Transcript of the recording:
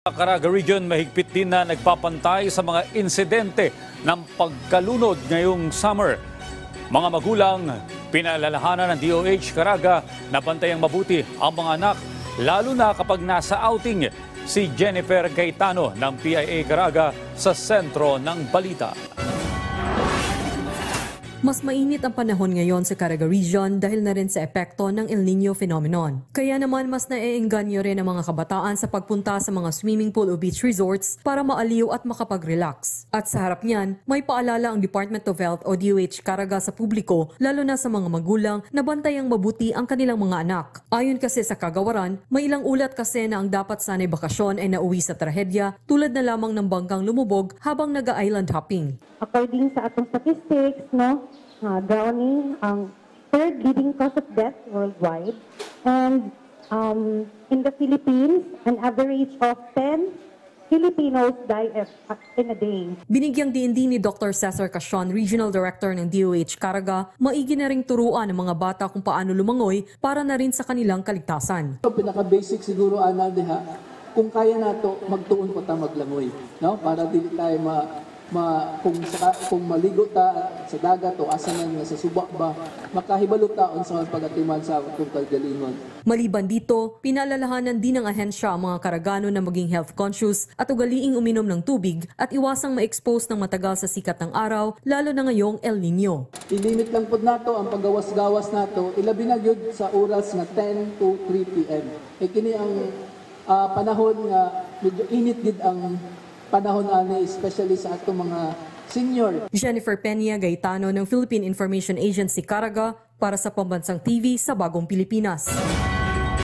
Sa Caraga Region, mahigpit din na nagpapantay sa mga insidente ng pagkalunod ngayong summer. Mga magulang, pinalalahanan ng DOH Caraga na bantayang mabuti ang mga anak, lalo na kapag nasa outing. Si Jennifer Gaetano ng PIA Caraga sa sentro ng balita. Mas mainit ang panahon ngayon sa Caraga Region dahil na rin sa epekto ng El Nino phenomenon. Kaya naman mas naiengganyo rin ang mga kabataan sa pagpunta sa mga swimming pool o beach resorts para maaliw at makapag-relax. At sa harap niyan, may paalala ang Department of Health o DOH Caraga sa publiko, lalo na sa mga magulang na bantayang mabuti ang kanilang mga anak. Ayon kasi sa kagawaran, may ilang ulat kasi na ang dapat sanay bakasyon ay nauwi sa trahedya tulad na lamang ng bangkang lumubog habang nag-island hopping. According sa atong statistics, drowning ang third leading cause of death worldwide. And in the Philippines, an average of 10 Filipinos die in a day. Binigyang diin din ni Dr. Cesar Casion, Regional Director ng DOH Caraga, maigi na ring turuan ng mga bata kung paano lumangoy para na rin sa kanilang kaligtasan. Pinaka-basic siguro, diha, kung kaya nato magtuon pa ta maglangoy, no? Para dili tayo kung maligo ta sa dagat o asa nga sa subak ba, makahibalo taon sa pagatiman sa atong kagalingon. Maliban dito, pinalalahanan din ng ahensya ang mga Karagano na maging health conscious at ugaliing uminom ng tubig at iwasang ma-expose ng matagal sa sikat ng araw, lalo na ngayong El Nino. I-limit lang po nato ang paggawas-gawas nato, ilabi na gyud sa oras nga 10 to 3 p.m. Kini ang panahon nga medyo init gid ang panahon ani, especially sa atong mga senior. Jennifer Peña Gaetano ng Philippine Information Agency Caraga para sa Pambansang TV sa Bagong Pilipinas.